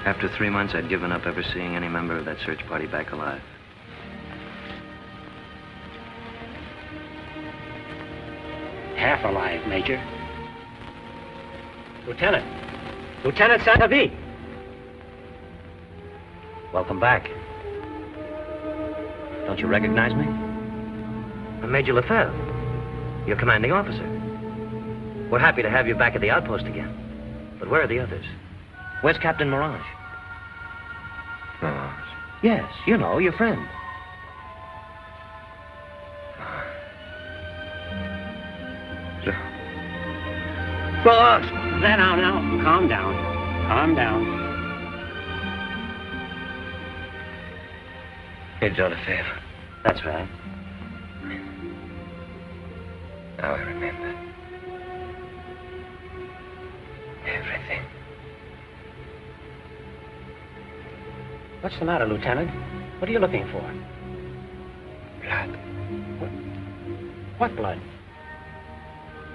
After 3 months, I'd given up ever seeing any member of that search party back alive. Half alive, Major. Lieutenant. Lieutenant Santavi. Welcome back. Don't you recognize me? I'm Major Lefebvre, your commanding officer. We're happy to have you back at the outpost again. But where are the others? Where's Captain Mirage? Mirage? Yes, you know, your friend. Mirage! Now, calm down. Calm down. Major Lefebvre. That's right. Now I remember. Everything. What's the matter, Lieutenant? What are you looking for? Blood. What blood?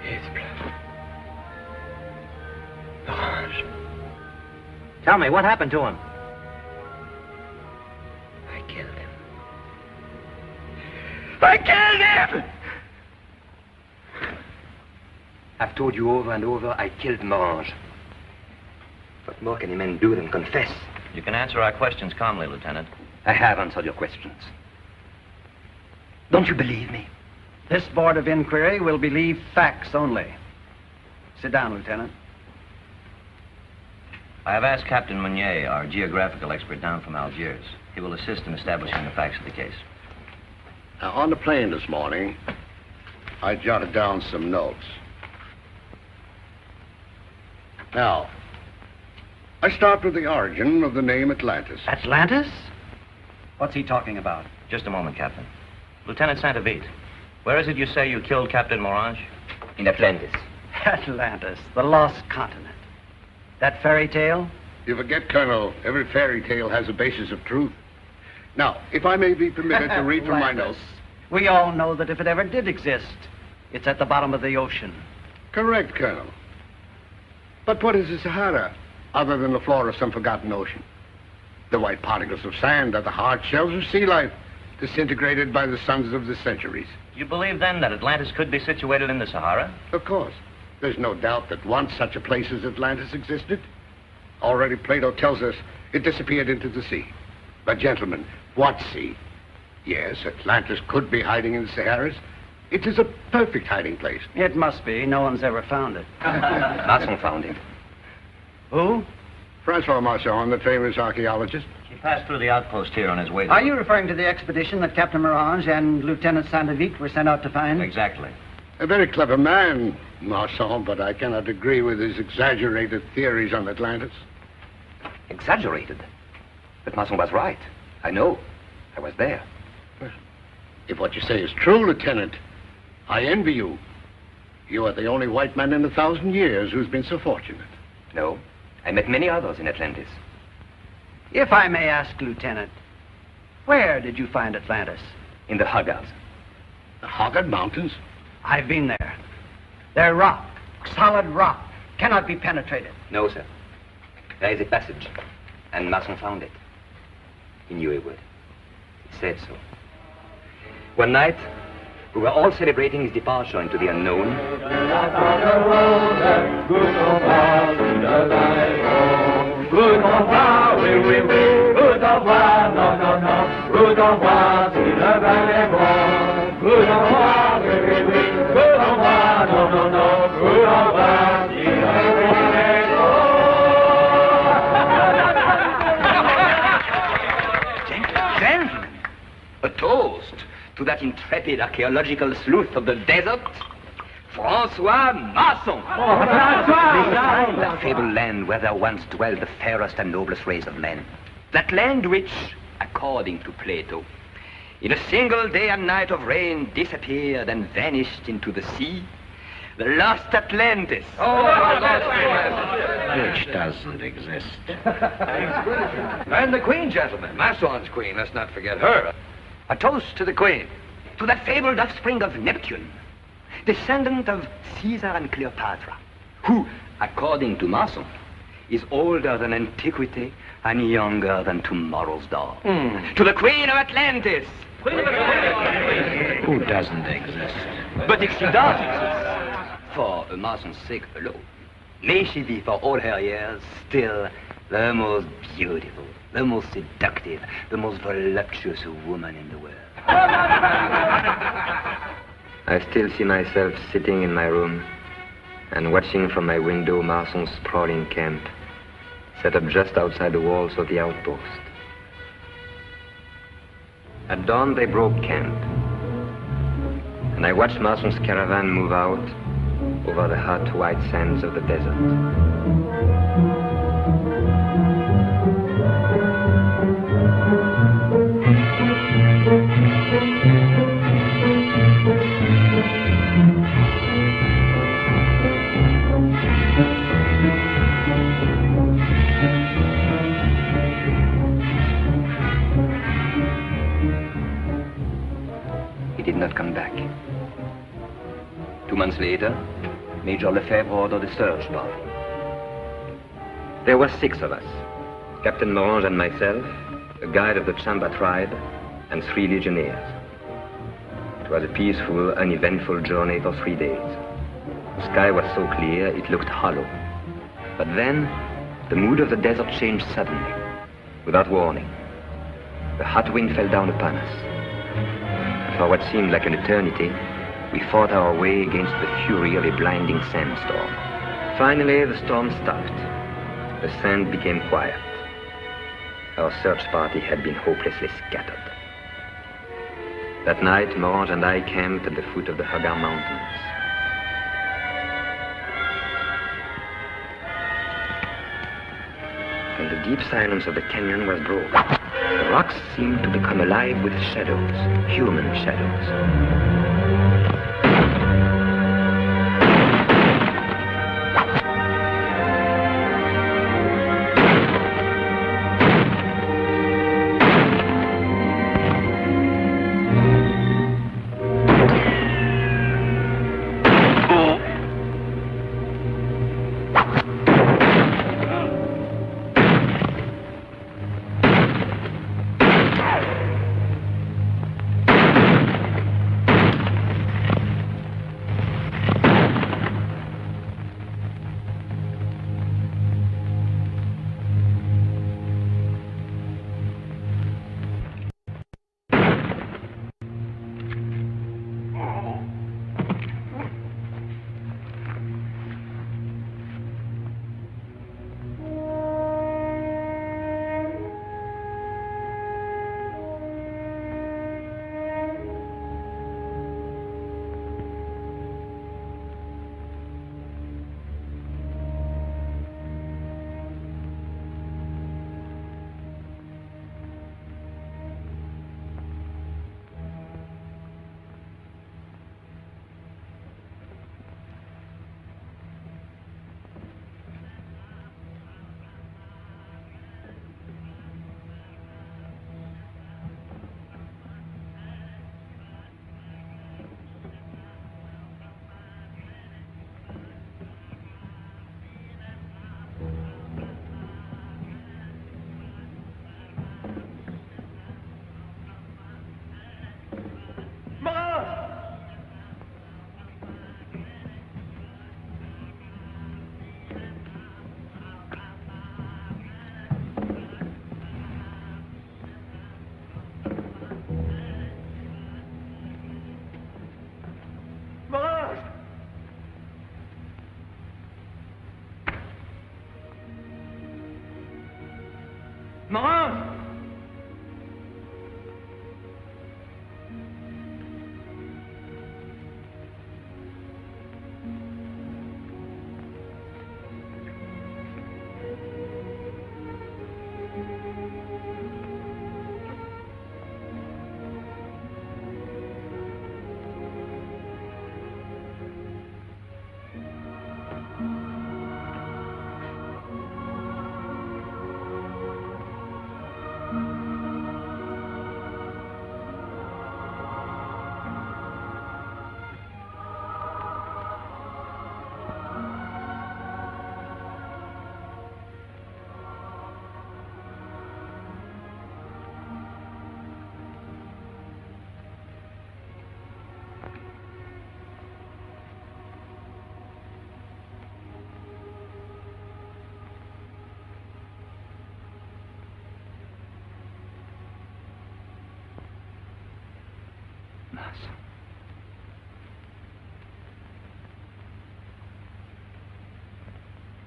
His blood. Mirage. Tell me, what happened to him? I killed him. I killed him! I've told you over and over I killed Mirage. What more can a man do than confess? You can answer our questions calmly, Lieutenant. I have answered your questions. Don't you believe me? This board of inquiry will believe facts only. Sit down, Lieutenant. I have asked Captain Meunier, our geographical expert down from Algiers. He will assist in establishing the facts of the case. Now, on the plane this morning, I jotted down some notes. Now, I start with the origin of the name Atlantis. Atlantis? What's he talking about? Just a moment, Captain. Lieutenant Santavit, where is it you say you killed Captain Mirage? In Atlantis. Atlantis, the lost continent. That fairy tale? You forget, Colonel, every fairy tale has a basis of truth. Now, if I may be permitted to read from my Atlantis. notes. We all know that if it ever did exist, it's at the bottom of the ocean. Correct, Colonel. But what is the Sahara, other than the floor of some forgotten ocean? The white particles of sand are the hard shells of sea life, disintegrated by the suns of the centuries. You believe, then, that Atlantis could be situated in the Sahara? Of course. There's no doubt that once such a place as Atlantis existed. Already Plato tells us it disappeared into the sea. But, gentlemen, what sea? Yes, Atlantis could be hiding in the Saharas. It is a perfect hiding place. It must be. No one's ever found it. Masson found him. Who? Francois Masson, the famous archaeologist. He passed through the outpost here on his way to... Are you referring to the expedition that Captain Mirage and Lieutenant Santavit were sent out to find? Exactly. A very clever man, Masson, but I cannot agree with his exaggerated theories on Atlantis. Exaggerated? But Masson was right. I know. I was there. Well, if what you say is true, Lieutenant, I envy you. You are the only white man in 1,000 years who's been so fortunate. No. I met many others in Atlantis. If I may ask, Lieutenant, where did you find Atlantis? In the Haggard. The Haggard Mountains? I've been there. They're rock, solid rock, cannot be penetrated. No, sir. There is a passage, and Masson found it. He knew he would. He said so. One night, we were all celebrating his departure into the unknown. Gentlemen, a toast to that intrepid archaeological sleuth of the desert, Francois Masson. They find that fabled land where there once dwelled the fairest and noblest race of men. That land which, according to Plato, in a single day and night of rain disappeared and vanished into the sea. The lost Atlantis. Which doesn't exist. And the Queen, gentlemen. Masson's Queen. Let's not forget her. A toast to the Queen. To that fabled offspring of Neptune, descendant of Caesar and Cleopatra, who, according to Masson, is older than antiquity and younger than tomorrow's dawn. To the Queen of Atlantis! Who doesn't exist? But if she does exist, for a Mason's sake alone, may she be for all her years still the most beautiful, the most seductive, the most voluptuous woman in the world. I still see myself sitting in my room and watching from my window Marson's sprawling camp, set up just outside the walls of the outpost. At dawn, they broke camp, and I watched Marson's caravan move out over the hot white sands of the desert. He did not come back. 2 months later, Major Lefebvre ordered a search party. There were 6 of us, Captain Morange and myself, a guide of the Chamba tribe, and 3 legionnaires. It was a peaceful, uneventful journey for 3 days. The sky was so clear, it looked hollow. But then, the mood of the desert changed suddenly, without warning. The hot wind fell down upon us. And for what seemed like an eternity, we fought our way against the fury of a blinding sandstorm. Finally, the storm stopped. The sand became quiet. Our search party had been hopelessly scattered. That night, Morange and I camped at the foot of the Hagar Mountains. And the deep silence of the canyon was broken. The rocks seemed to become alive with shadows, human shadows. us.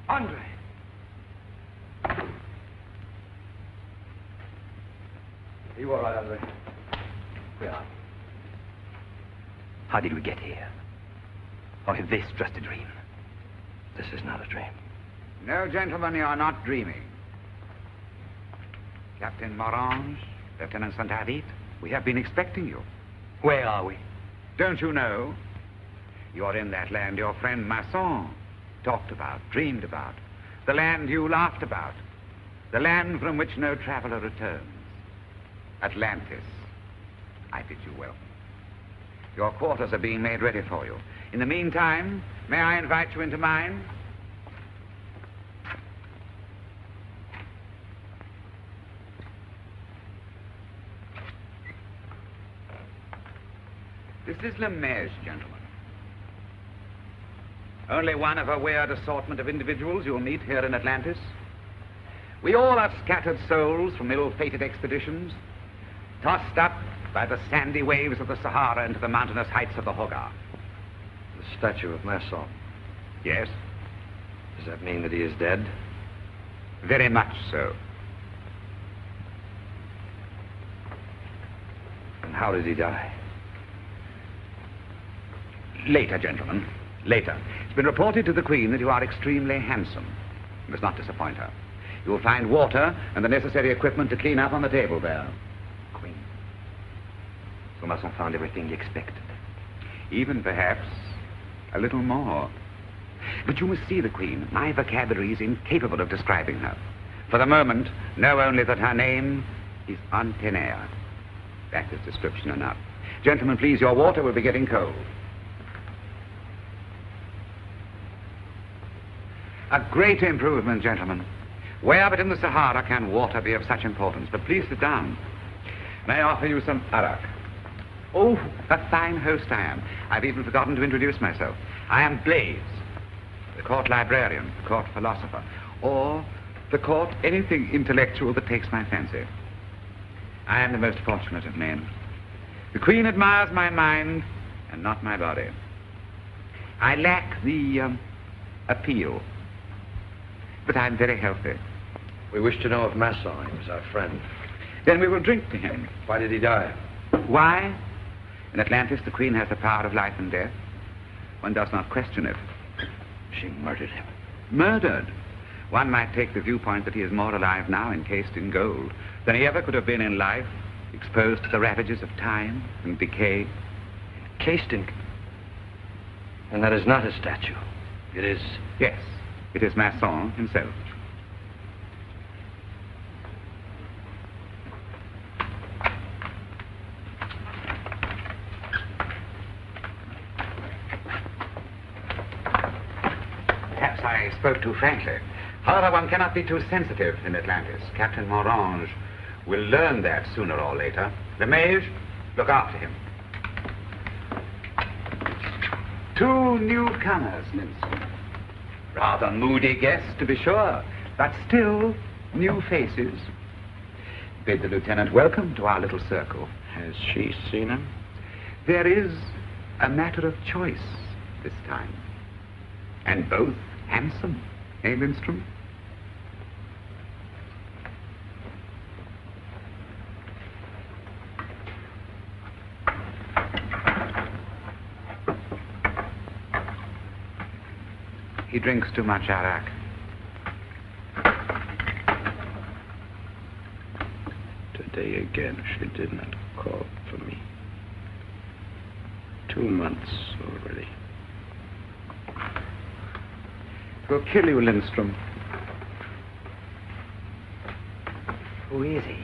Andre! Are you all right, Andre? We are. How did we get here? Or is this just a dream? This is not a dream. No, gentlemen, you are not dreaming. Captain Morange, Lieutenant St. David, we have been expecting you. Where are we? Don't you know? You are in that land your friend Masson talked about, dreamed about. The land you laughed about. The land from which no traveler returns. Atlantis. I bid you welcome. Your quarters are being made ready for you. In the meantime, may I invite you into mine? This is Lemaire's, gentlemen. Only one of a weird assortment of individuals you'll meet here in Atlantis. We all are scattered souls from ill-fated expeditions, tossed up by the sandy waves of the Sahara into the mountainous heights of the Hogar. The statue of Masson. Yes, Does that mean that he is dead? very much so. And how did he die? Later, gentlemen, later. It's been reported to the Queen that you are extremely handsome. You must not disappoint her. You will find water and the necessary equipment to clean up on the table there. Queen. So Masson found everything he expected. Even, perhaps, a little more. But you must see the Queen. My vocabulary is incapable of describing her. For the moment, know only that her name is Antennaire. That is description enough. Gentlemen, please, your water will be getting cold. A great improvement, gentlemen. Where but in the Sahara can water be of such importance? But please sit down. May I offer you some arak? Oh, a fine host I am. I've even forgotten to introduce myself. I am Blaise, the court librarian, the court philosopher, or the court anything intellectual that takes my fancy. I am the most fortunate of men. The Queen admires my mind and not my body. I lack the appeal, but I'm very healthy. We wish to know if Masson, he was our friend. Then we will drink to him. Why did he die? Why? In Atlantis, the Queen has the power of life and death. One does not question it. She murdered him. Murdered? One might take the viewpoint that he is more alive now, encased in gold, than he ever could have been in life, exposed to the ravages of time and decay. Cased in... And that is not a statue. It is... Yes, it is Masson himself. Perhaps I spoke too frankly. However, one cannot be too sensitive in Atlantis. Captain Morange will learn that sooner or later. Lemaitre, look after him. Two newcomers, Linson. Rather moody guests, to be sure, but still new faces. Bid the lieutenant welcome to our little circle. Has she seen him? There is a matter of choice this time. And both handsome, eh, Lindstrom? He drinks too much arak. Today again, she did not call for me. 2 months already. Will kill you, Lindstrom. Who is he?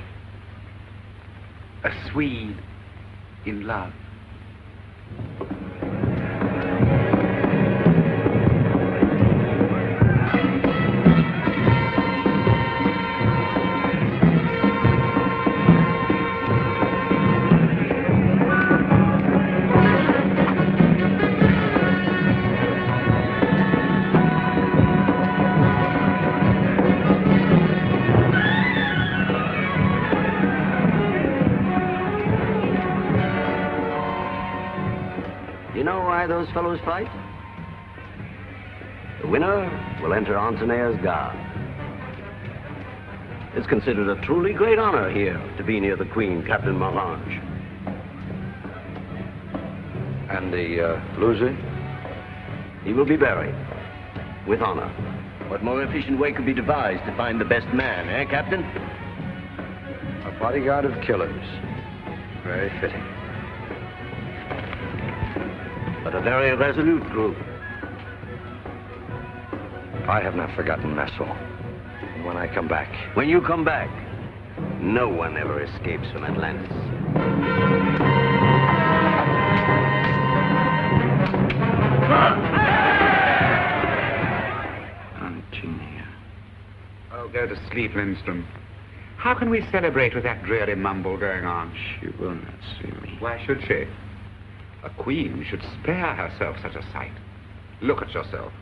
A Swede in love. those fellows fight? The winner will enter Antonea's guard. It's considered a truly great honor here to be near the Queen, Captain Morange. And the loser? He will be buried with honor. What more efficient way could be devised to find the best man, eh, Captain? A bodyguard of killers. Very fitting. But a very resolute group. I have not forgotten Nassau. And when I come back... When you come back, no one ever escapes from Atlantis. Oh, go to sleep, Lindstrom. How can we celebrate with that dreary mumble going on? She will not see me. Why should she? A queen should spare herself such a sight. Look at yourself.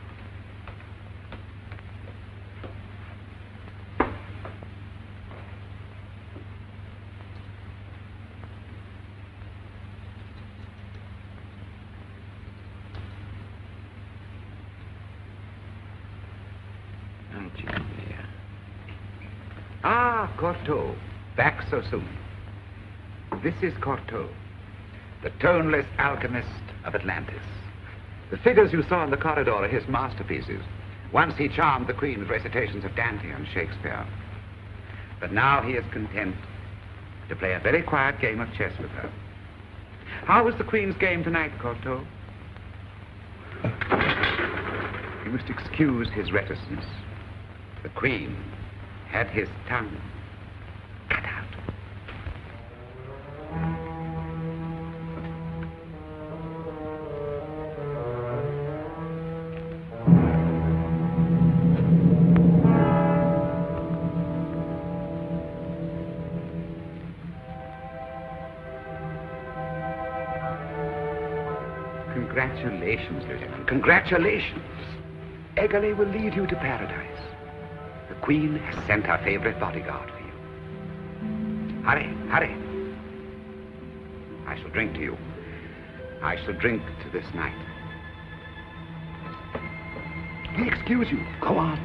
Ah, Cortot. Back so soon. This is Cortot, the toneless alchemist of Atlantis. The figures you saw in the corridor are his masterpieces. Once he charmed the Queen with recitations of Dante and Shakespeare. But now he is content to play a very quiet game of chess with her. How was the Queen's game tonight, Cortot? You must excuse his reticence. The Queen had his tongue cut out. Congratulations, Lieutenant. Congratulations. Eggerly will lead you to paradise. The Queen has sent her favorite bodyguard for you. Hurry, hurry. I shall drink to you. I shall drink to this night. Excuse you. Go on.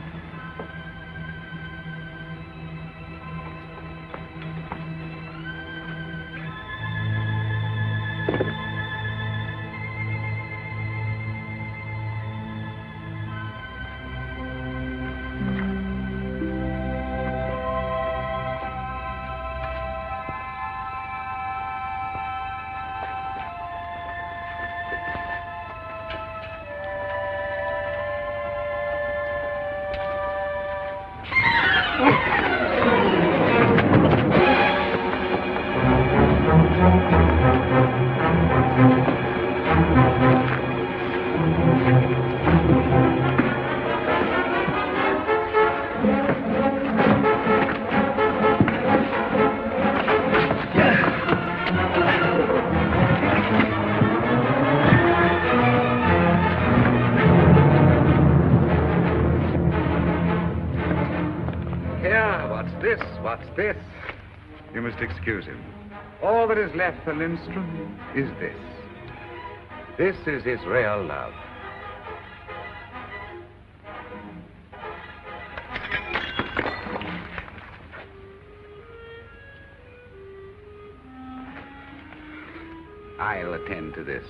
What's this? You must excuse him. All that is left for Lindstrom is this. This is his real love. I'll attend to this.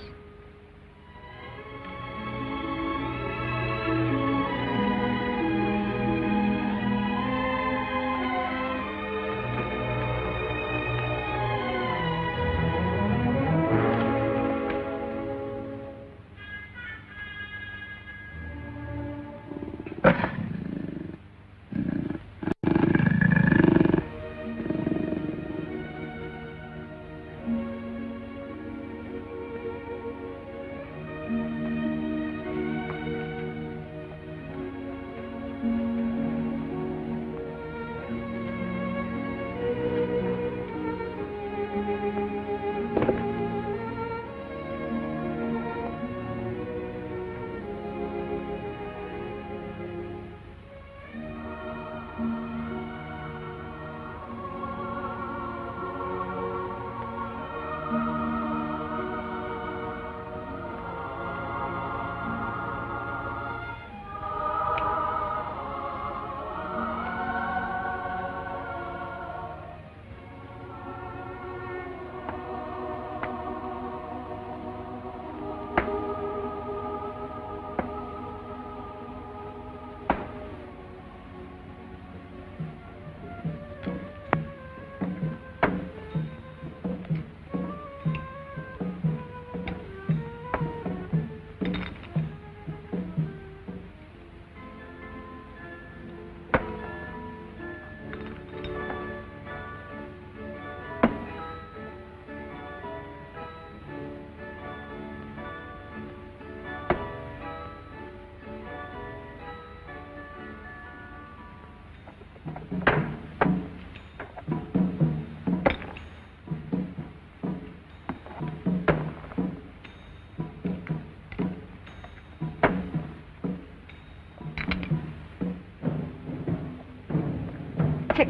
Check.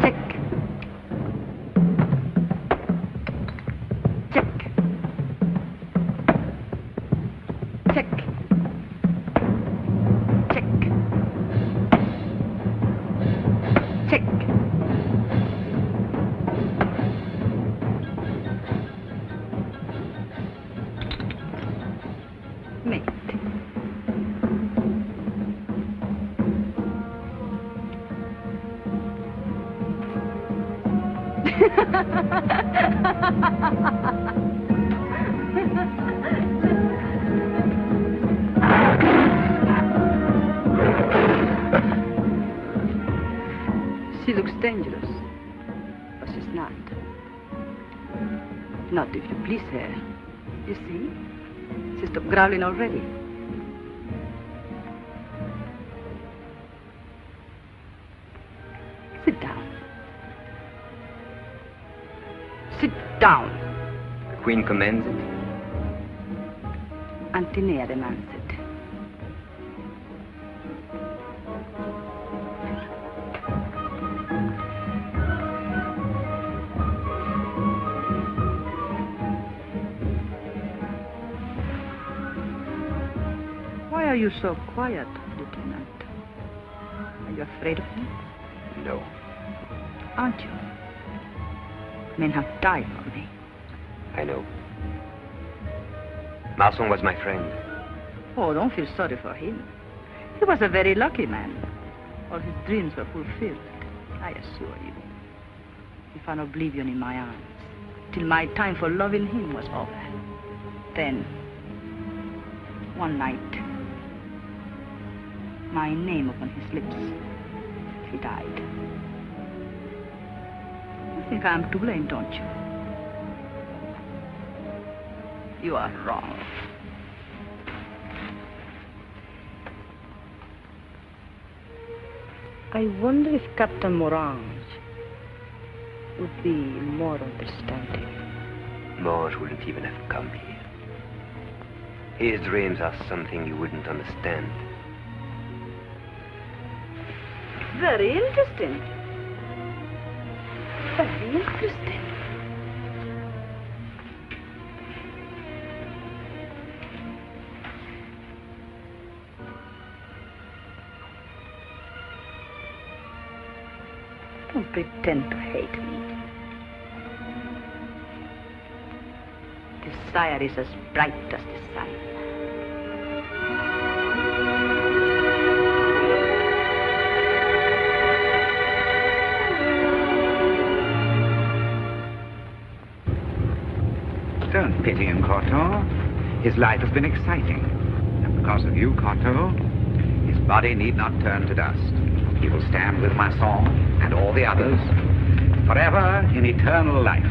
Check. Check. Check. Check. Check. Mate. She looks dangerous, but she's not. Not if you please her. You see? She stopped growling already. Sit down. Sit down. The Queen commands it. Antinea demands it. Why are you so quiet, Lieutenant? Are you afraid of me? No. Aren't you? Men have died for me. I know. Marson was my friend. Oh, don't feel sorry for him. He was a very lucky man. All his dreams were fulfilled, I assure you. He found oblivion in my arms, till my time for loving him was over. Then, one night, my name upon his lips, he died. You think I'm to blame, don't you? You are wrong. I wonder if Captain Morange would be more understanding. Morge wouldn't even have come here. His dreams are something you wouldn't understand. Very interesting. Very interesting. Don't pretend to hate me. Desire is as bright as the sun. Don't pity him, Cortot. His life has been exciting. And because of you, Cortot, his body need not turn to dust. He will stand with Masson and all the others forever in eternal life.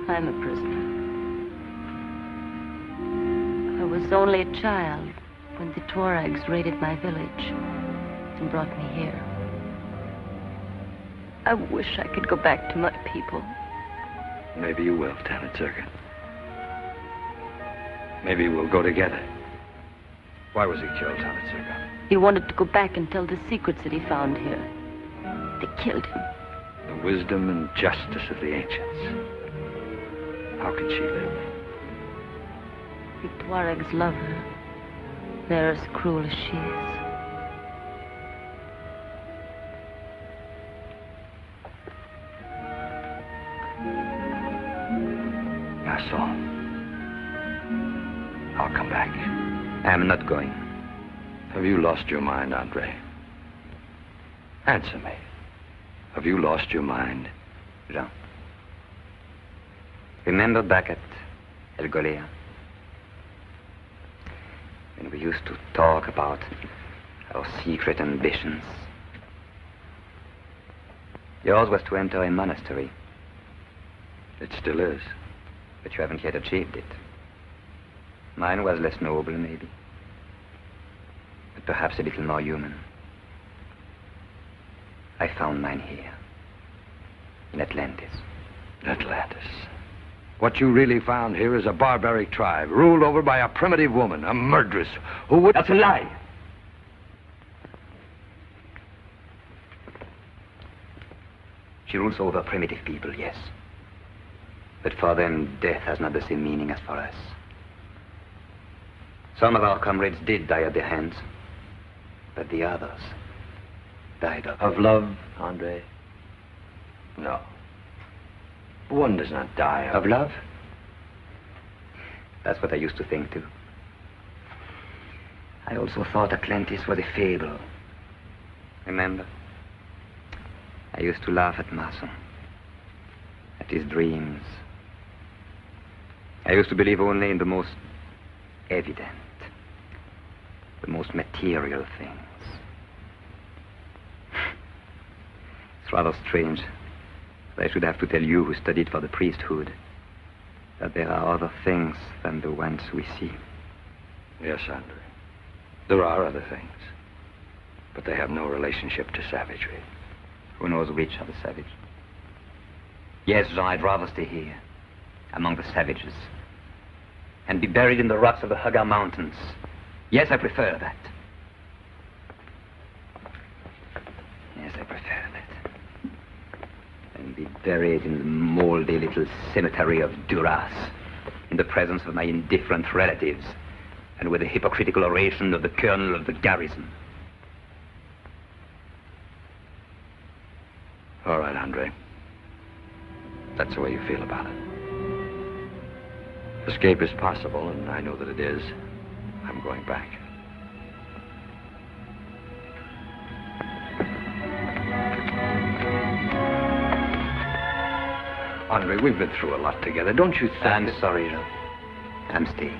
I'm a prisoner. I was only a child when the Tuaregs raided my village and brought me here. I wish I could go back to my people. Maybe you will, Lieutenant Zerga. Maybe we'll go together. Why was he killed, Lieutenant Zerga? He wanted to go back and tell the secrets that he found here. They killed him. The wisdom and justice of the ancients. How can she live? The Tuaregs love her. They're as cruel as she is. Masson. I'll come back. I'm not going. Have you lost your mind, Andre? Answer me. Have you lost your mind? Jean. Remember back at El Golea? When we used to talk about our secret ambitions. Yours was to enter a monastery. It still is. But you haven't yet achieved it. Mine was less noble, maybe. But perhaps a little more human. I found mine here. In Atlantis. Atlantis. What you really found here is a barbaric tribe, ruled over by a primitive woman, a murderess, who would... That's a lie. She rules over primitive people, yes. But for them, death has not the same meaning as for us. Some of our comrades did die at their hands, but the others died of love, Andre? No. One does not die of love? That's what I used to think, too. I also thought Atlantis was a fable. Remember? I used to laugh at Masson, at his dreams. I used to believe only in the most evident, the most material things. It's rather strange that I should have to tell you who studied for the priesthood that there are other things than the ones we see. Yes, Andre. There are other things, but they have no relationship to savagery. Who knows which are the savage? Yes, Jean, I'd rather stay here, among the savages, and be buried in the rocks of the Hagar Mountains. Yes, I prefer that. Yes, I prefer that. And be buried in the moldy little cemetery of Duras, in the presence of my indifferent relatives, and with the hypocritical oration of the colonel of the garrison. All right, Andre. That's the way you feel about it. Escape is possible, and I know that it is. I'm going back. Andre, we've been through a lot together. Don't you think... I'm sorry, Jean. I'm staying.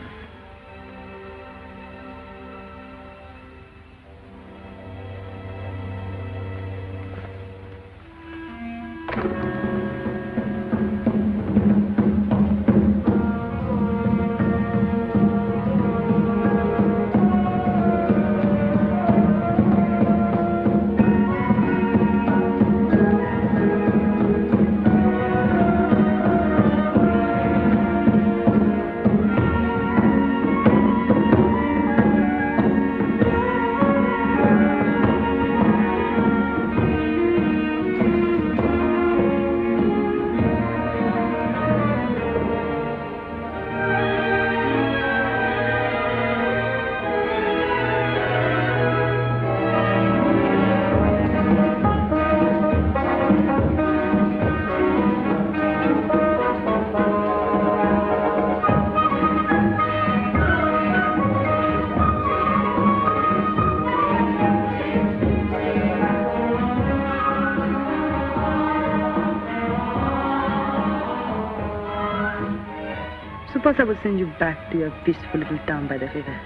Suppose I would send you back to your peaceful little town by the river.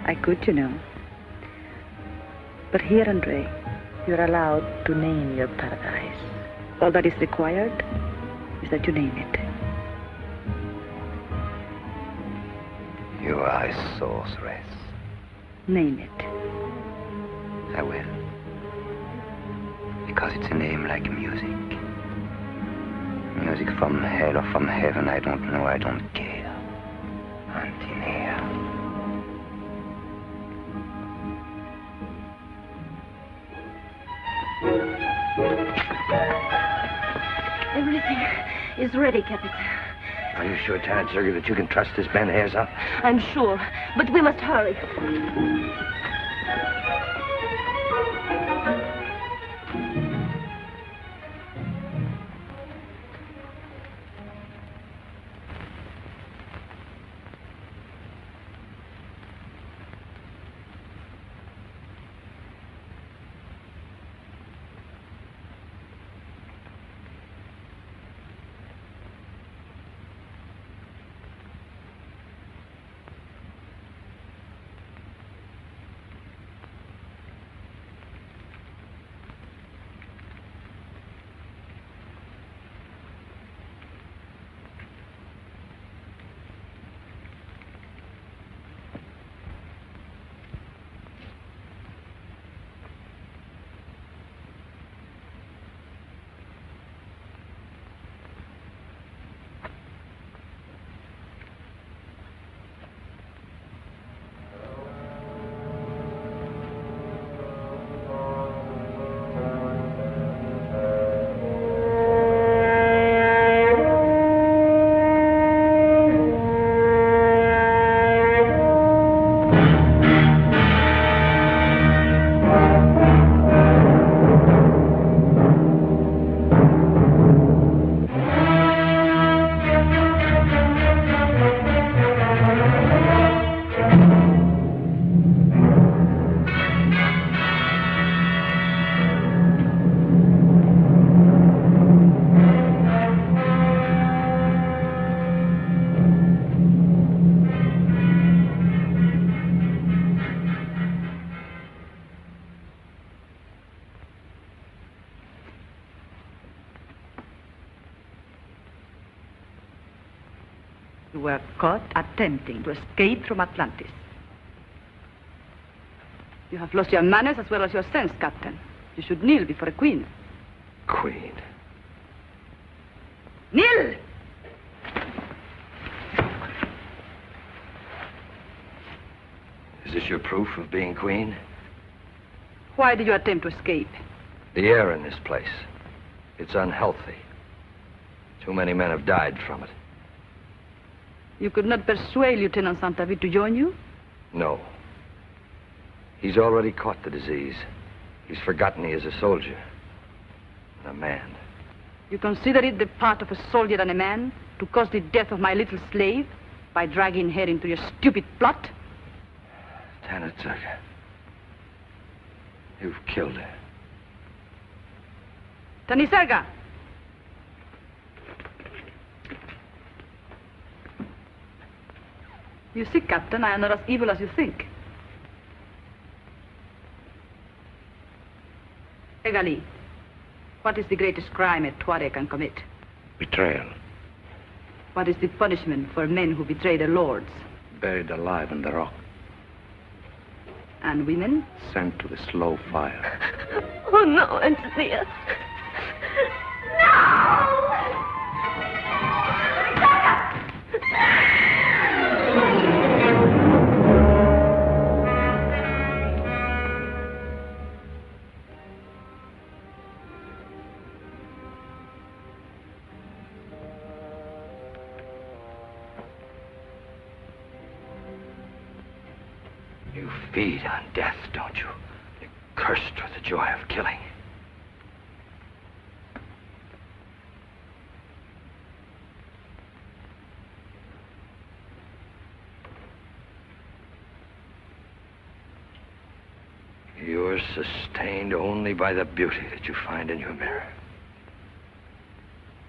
I could, you know. But here, Andre, you're allowed to name your paradise. All that is required is that you name it. You are a sorceress. Name it. I will. Because it's a name like music. Music from hell or from heaven, I don't know, I don't care. Antinea. Everything is ready, Captain. Are you sure, Lieutenant Zerger, that you can trust this Ben Herzog? I'm sure, but we must hurry. You were caught attempting to escape from Atlantis. You have lost your manners as well as your sense, Captain. You should kneel before a queen. Queen? Kneel! Is this your proof of being queen? Why did you attempt to escape? The air in this place. It's unhealthy. Too many men have died from it. You could not persuade Lieutenant Santavi to join you? No. He's already caught the disease. He's forgotten he is a soldier. And a man. You consider it the part of a soldier and a man to cause the death of my little slave by dragging her into your stupid plot? Lieutenant Zerger, you've killed her. Tanisarga! You see, Captain, I am not as evil as you think. Egali, what is the greatest crime a Tuareg can commit? Betrayal. What is the punishment for men who betray their lords? Buried alive in the rock. And women? Sent to the slow fire. Oh, no, Antonia. No! You feed on death, don't you? You're cursed with the joy of killing. You're sustained only by the beauty that you find in your mirror.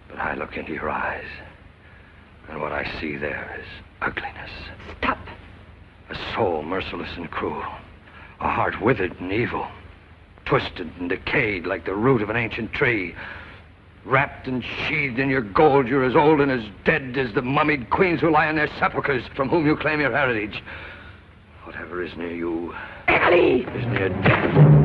But I look into your eyes, and what I see there is ugliness. Stop! A soul merciless and cruel. A heart withered and evil. Twisted and decayed like the root of an ancient tree. Wrapped and sheathed in your gold, you're as old and as dead as the mummied queens who lie in their sepulchres, from whom you claim your heritage. Whatever is near you is near death.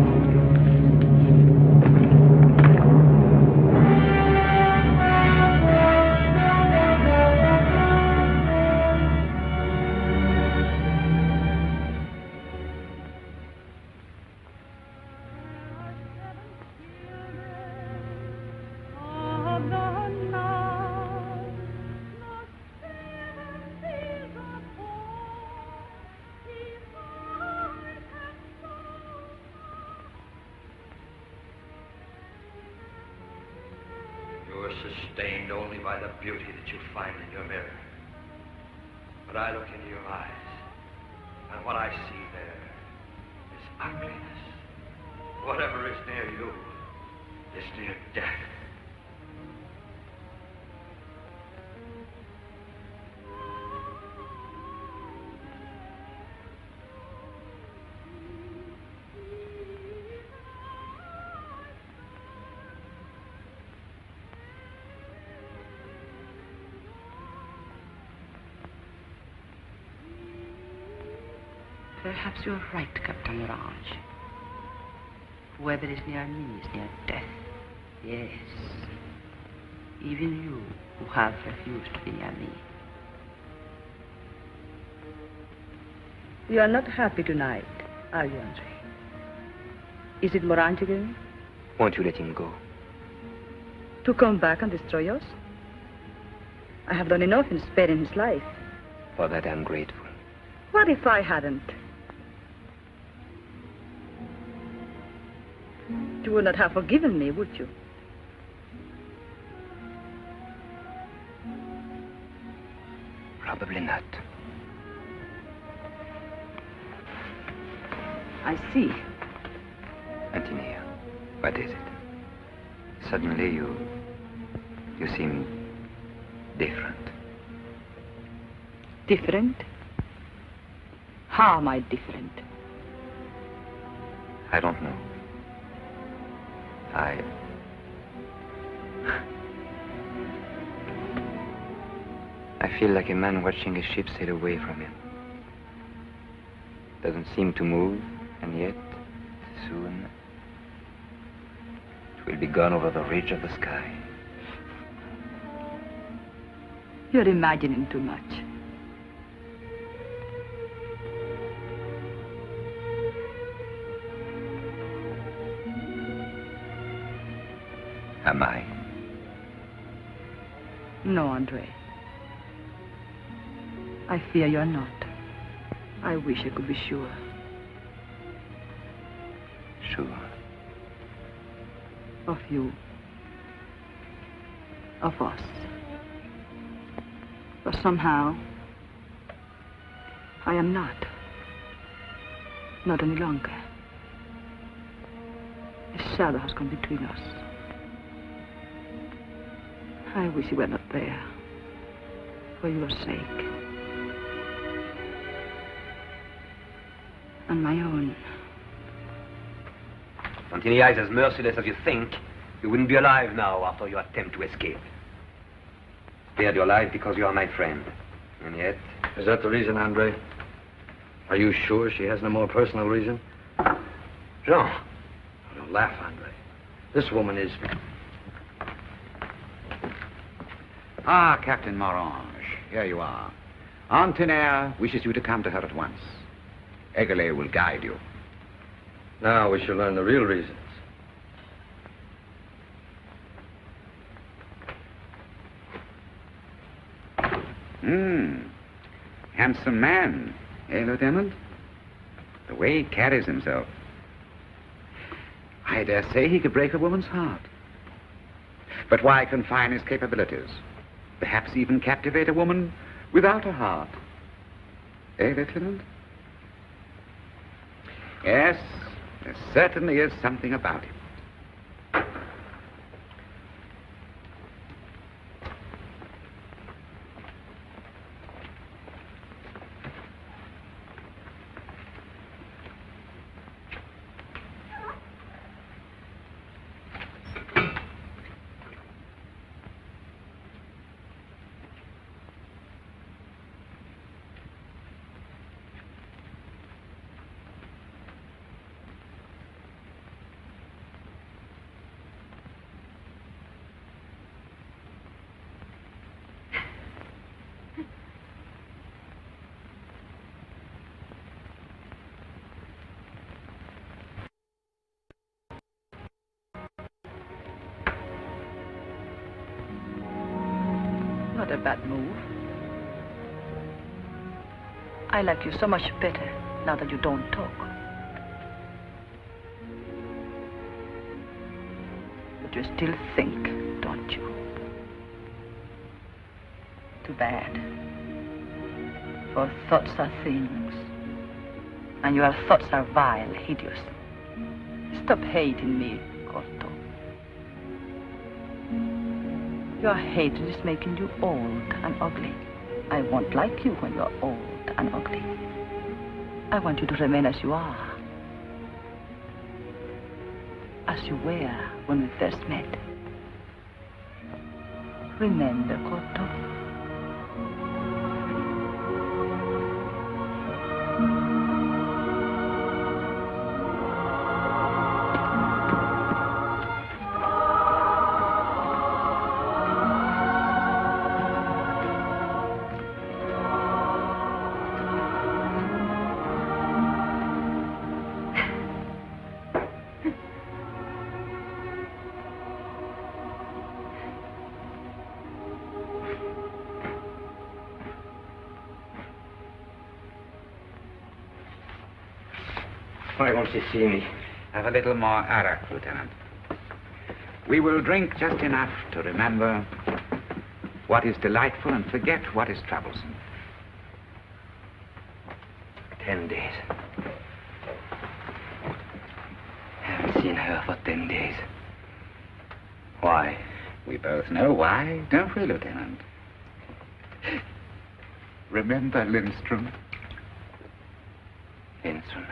Sustained only by the beauty that you find in your mirror. But I look into your eyes, and what I see there is ugliness. Whatever is near you is near death. Perhaps you're right, Captain Orange. Whoever is near me is near death. Yes. Even you, who have refused to be near me. You are not happy tonight, are you, Andre? Is it Morant again? Won't you let him go? To come back and destroy us? I have done enough in sparing his life. For that I'm grateful. What if I hadn't? You would not have forgiven me, would you? Probably not. I see. Antonia, what is it? Suddenly you seem different. Different? How am I different? I don't know. I feel like a man watching a ship sail away from him. Doesn't seem to move, and yet, soon, it will be gone over the ridge of the sky. You're imagining too much. Am I? No, Andre. I fear you're not. I wish I could be sure. Sure. Of you. Of us. But somehow, I am not. Not any longer. A shadow has come between us. I wish you were not there. For your sake. And my own. Antonia is as merciless as you think. You wouldn't be alive now after your attempt to escape. Spared your life because you are my friend. And yet... Is that the reason, Andre? Are you sure she has no more personal reason? Jean. Don't laugh, Andre. This woman is... Ah, Captain Morange, here you are. Antonia wishes you to come to her at once. Egale will guide you. Now we shall learn the real reasons. Handsome man, eh, Lieutenant? The way he carries himself. I dare say he could break a woman's heart. But why confine his capabilities? Perhaps even captivate a woman without a heart. Eh, Lieutenant? Yes, there certainly is something about him. not a bad move. I like you so much better now that you don't talk. But you still think, don't you? Too bad. For thoughts are things. And your thoughts are vile, hideous. Stop hating me, Corto. Your hatred is making you old and ugly. I won't like you when you're old and ugly. I want you to remain as you are. As you were when we first met. Remember, Corto? Why won't you see me? Have a little more arak, Lieutenant. We will drink just enough to remember what is delightful and forget what is troublesome. 10 days. Haven't seen her for 10 days. Why? We both know why, don't we, Lieutenant? Remember Lindstrom? Lindstrom.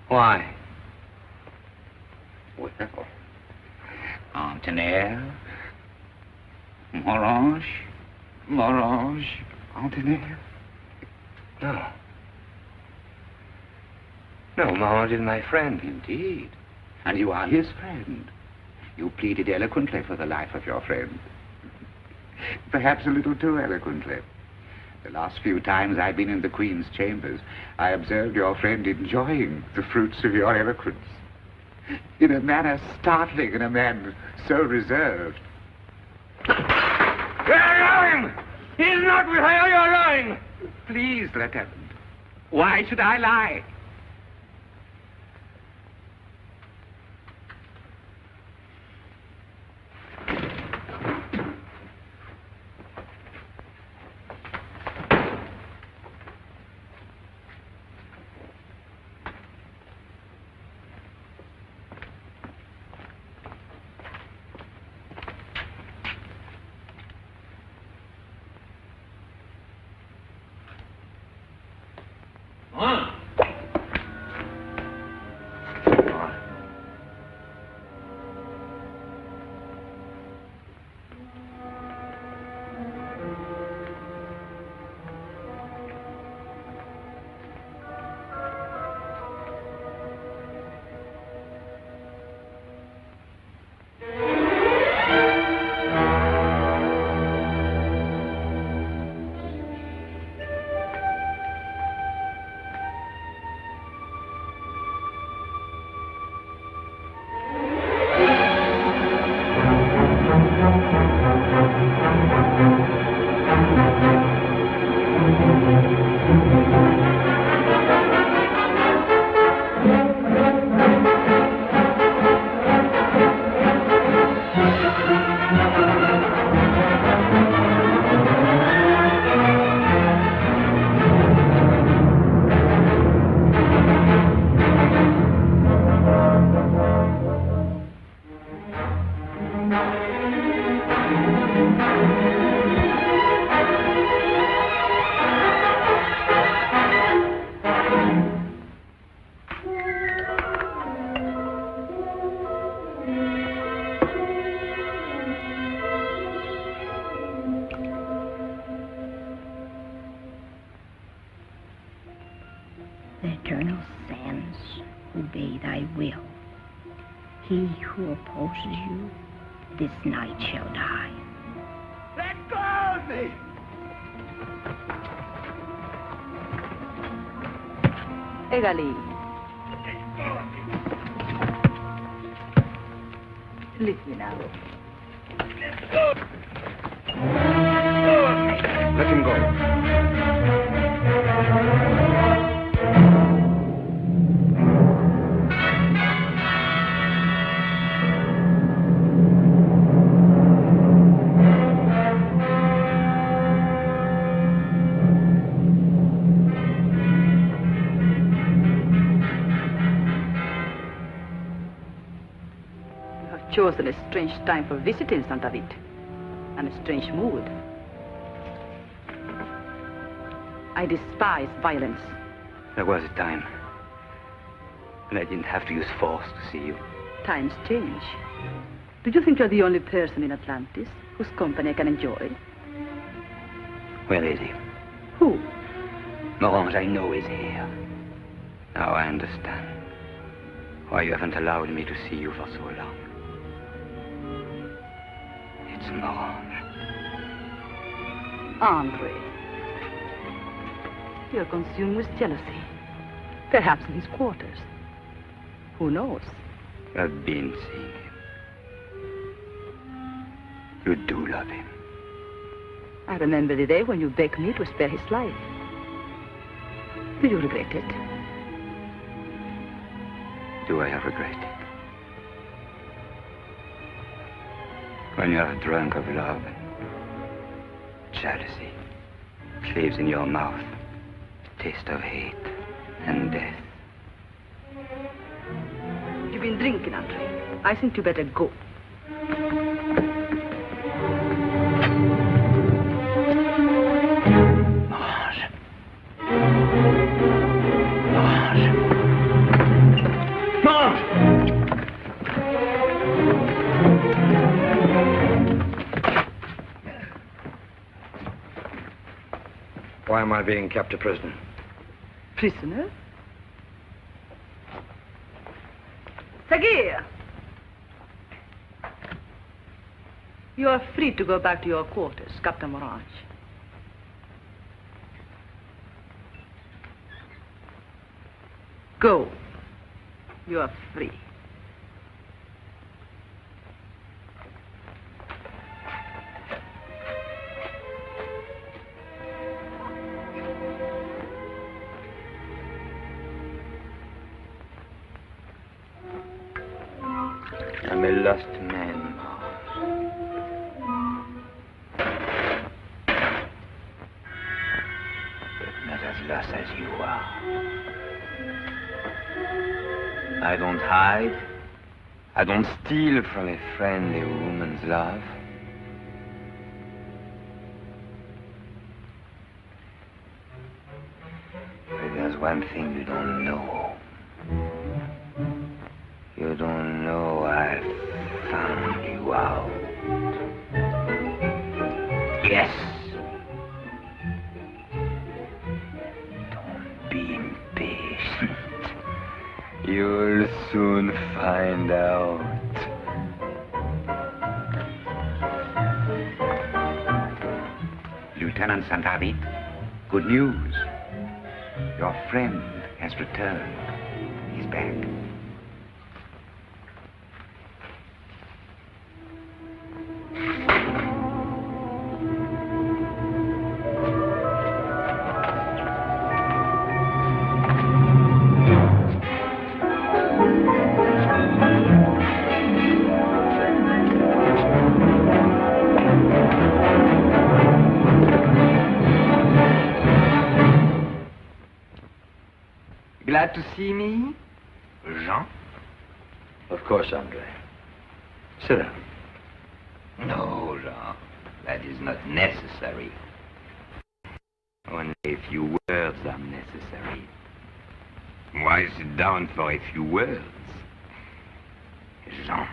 Why? Well, Antenaire, Morange, Antenaire. No. No, Morange is my friend. Indeed. And you are his friend. You pleaded eloquently for the life of your friend. Perhaps a little too eloquently. The last few times I've been in the Queen's chambers, I observed your friend enjoying the fruits of your eloquence. In a manner startling in a man so reserved. You're lying! He's not with her, you're lying! Please, Lieutenant. Why should I lie? The eternal sands obey thy will. He who opposes you this night shall die. Let go of me! Egali. Leave me now. Let go! Let him go. Chosen a strange time for visiting St. David, and a strange mood. I despise violence. There was a time when I didn't have to use force to see you. Times change. Do you think you're the only person in Atlantis whose company I can enjoy? Where is he? Who? Morange, I know is here. Now I understand why you haven't allowed me to see you for so long. It's Morange. Andre. You're consumed with jealousy. Perhaps in his quarters. Who knows? I've been seeing him. You do love him. I remember the day when you begged me to spare his life. Do you regret it? Do I regret it? When you are drunk of love and jealousy, it leaves in your mouth the taste of hate and death. You've been drinking, Andre. I think you better go. Why am I being kept a prisoner? Prisoner? Sagir! You are free to go back to your quarters, Captain Morange. Go. You are free. I'm a lost man. But not as lost as you are. I don't hide. I don't steal from a friend a woman's love. But there's one thing you don't know. You don't know I found you out. Yes. Don't be impatient. You'll soon find out. Lieutenant Santarit, good news. Your friend has returned. He's back. Glad to see me? Jean? Of course, Andre. Sit down. No, Jean. That is not necessary. Only a few words are necessary. Why sit down for a few words? Jean.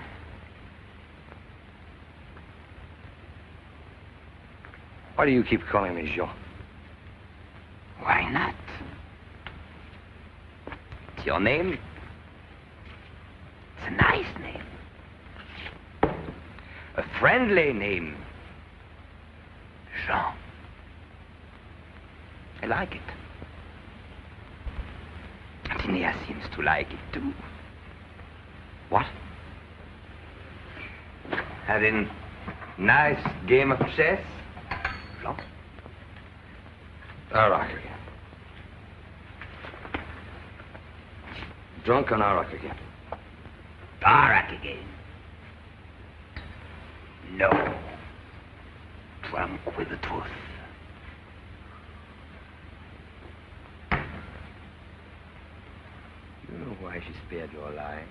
Why do you keep calling me Jean? Why not? It's your name. It's a nice name. A friendly name. Jean. I like it. Tina seems to like it too. What? Having nice game of chess? Jean? Arak again. Drunk on Arak again. Arak again. No. Drunk with the truth. You know why she spared your life?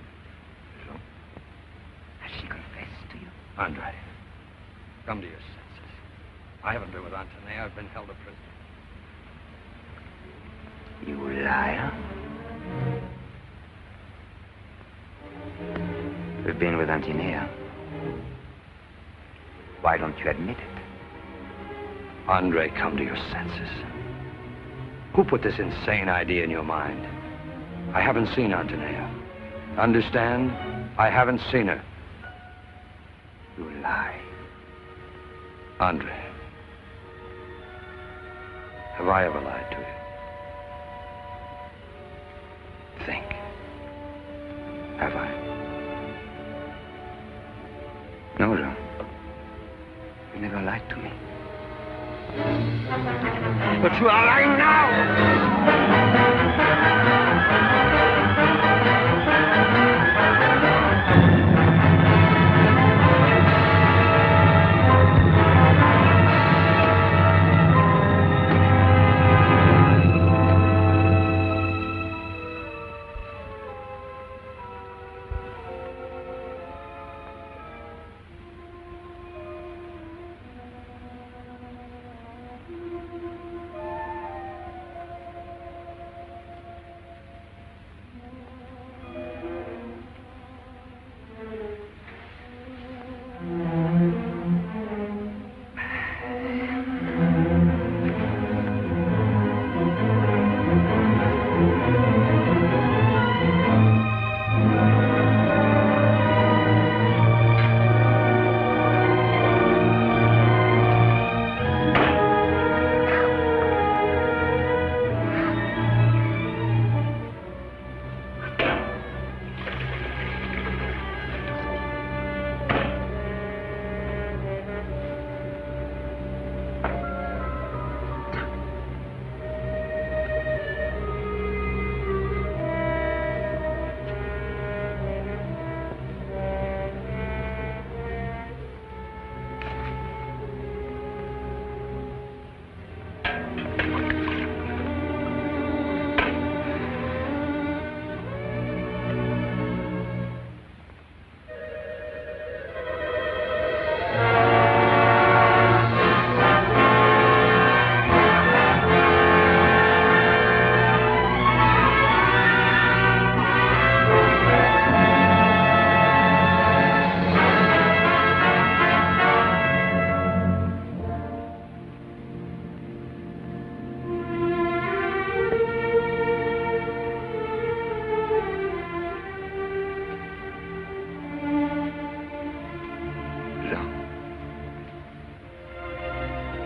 Jean? Has she confessed to you? Andre, come to your senses. I haven't been with Antonia. I've been held a prisoner. You liar. We've been with Antinea. Why don't you admit it? Andre, come to your senses. Who put this insane idea in your mind? I haven't seen Antonia. Understand? I haven't seen her. You lie. Andre, have I ever lied to you? Think. Have I? No, Jean. You never lied to me. But you are lying now!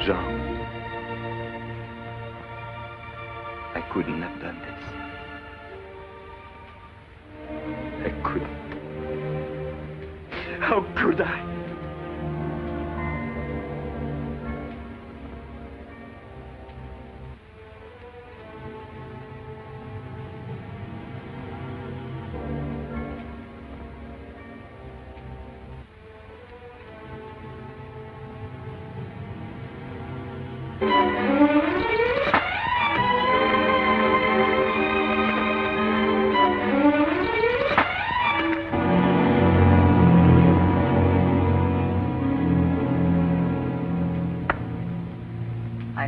Jean, I couldn't have done this. I couldn't. How could I?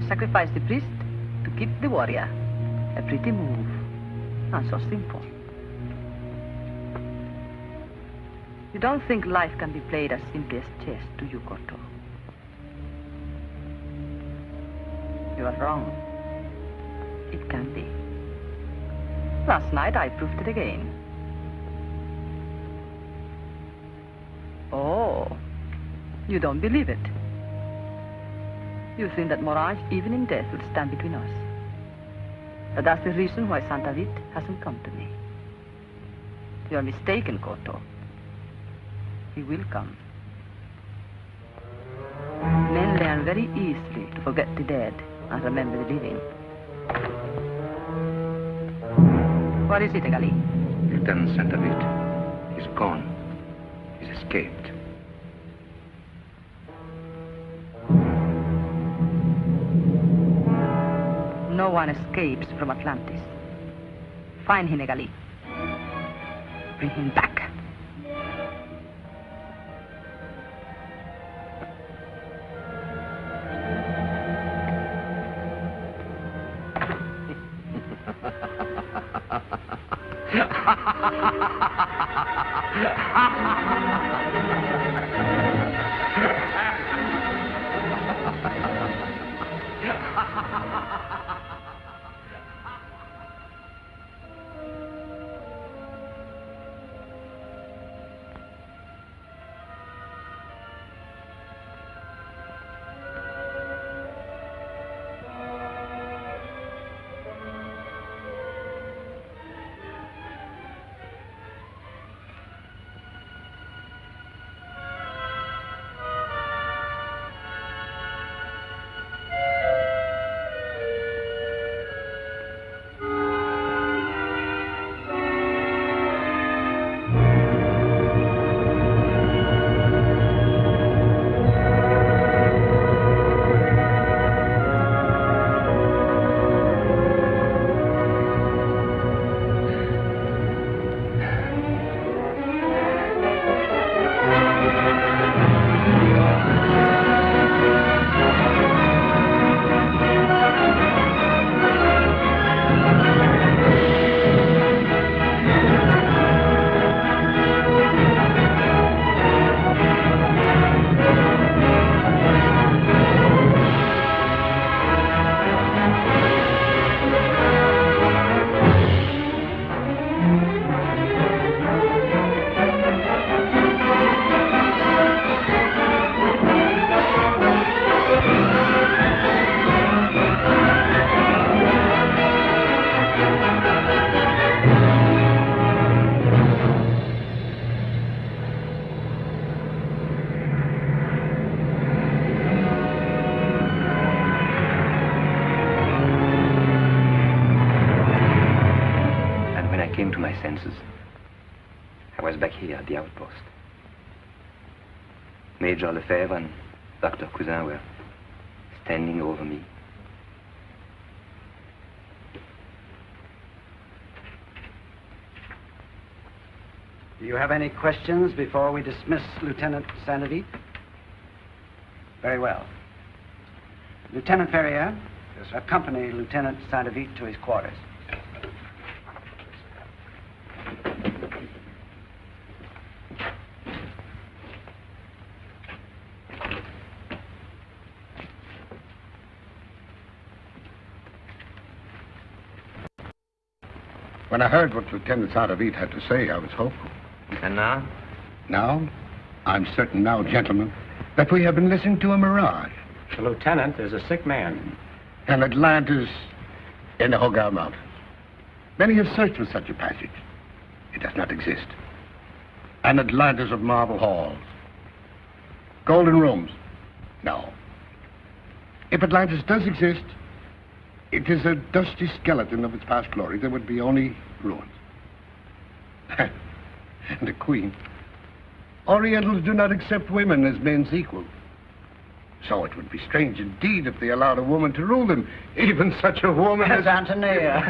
Sacrifice the priest to keep the warrior. A pretty move. Not so simple. You don't think life can be played as simply as chess, do you, Corto? You are wrong. It can be. Last night I proved it again. Oh, you don't believe it. You think that Morange, even in death, will stand between us. But that's the reason why Santa Vit hasn't come to me. You're mistaken, Corto. He will come. Men learn very easily to forget the dead and remember the living. What is it, Egali? Lieutenant Santavit. He's gone. He's escaped. No one escapes from Atlantis. Find him, Egali. Bring him back. Came to my senses. I was back here at the outpost. Major Lefebvre and Dr. Cousin were standing over me. Do you have any questions before we dismiss Lieutenant Santavit? Very well. Lieutenant Ferrier, accompany Lieutenant Santavit to his quarters. When I heard what Lieutenant Santavit had to say, I was hopeful. And now? Now? I'm certain now, gentlemen, that we have been listening to a mirage. The lieutenant is a sick man. And Atlantis in the Hogar Mountains. Many have searched for such a passage. It does not exist. An Atlantis of marble halls. Golden rooms. No. If Atlantis does exist, it is a dusty skeleton of its past glory. There would be only ruins. And the Queen. Orientals do not accept women as men's equals. So it would be strange indeed if they allowed a woman to rule them, even such a woman as Antonia.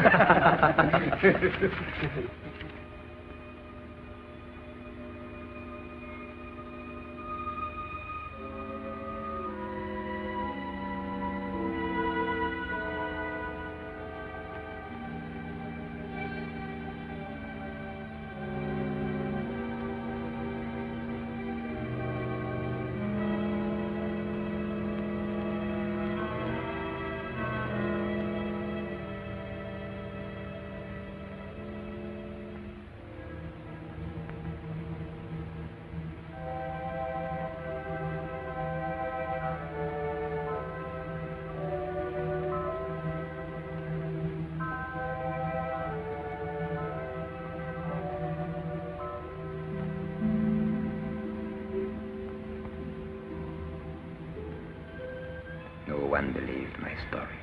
No one believed my story.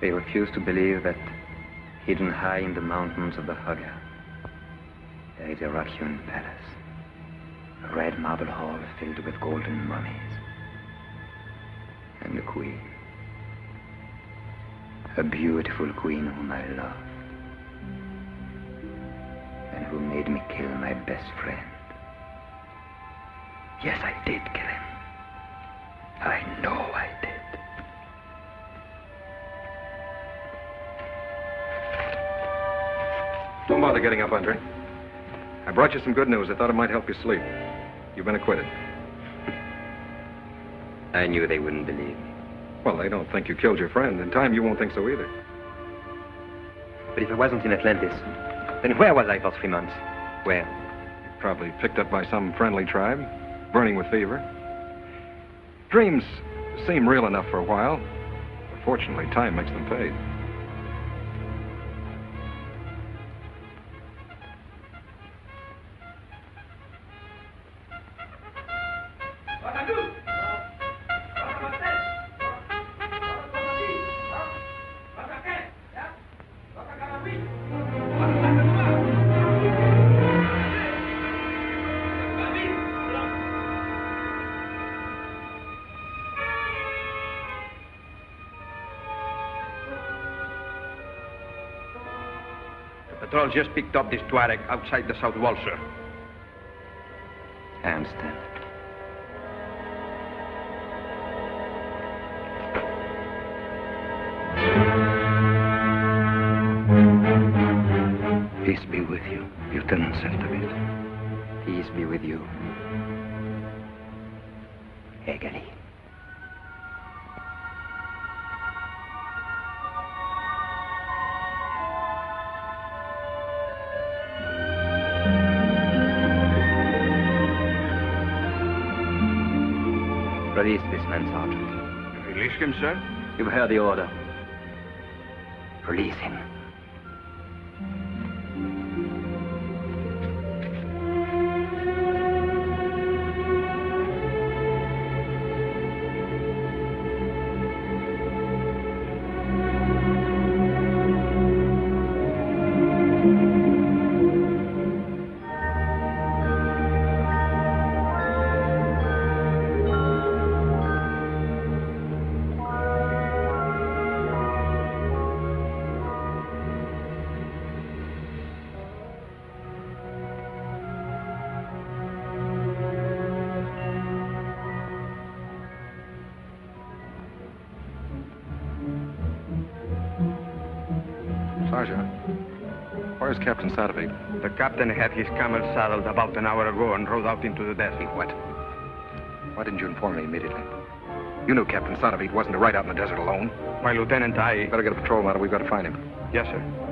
They refused to believe that Hidden high in the mountains of the Hugger, there is a rock-hewn palace, a red marble hall filled with golden mummies, and the queen, a beautiful queen whom I love, and who made me kill my best friend. Yes, I did kill him. I know I did. Don't bother getting up, Andre. I brought you some good news. I thought it might help you sleep. You've been acquitted. I knew they wouldn't believe me. Well, they don't think you killed your friend. In time, you won't think so either. But if I wasn't in Atlantis, then where was I for 3 months? Where? Probably picked up by some friendly tribe, burning with fever. Dreams seem real enough for a while. But fortunately, time makes them fade. Patrol just picked up this Tuareg outside the south wall, sir. I understand. Peace be with you, Lieutenant Seltavit. Peace be with you. Egali. Release this man, Sergeant. Release him, sir? You've heard the order. Release him. Sergeant, where's Captain Sadovit? The captain had his camel saddled about an hour ago and rode out into the desert. What? Why didn't you inform me immediately? You knew Captain Sadovit wasn't to ride out in the desert alone. My lieutenant, Better get a patrol model. We've got to find him. Yes, sir.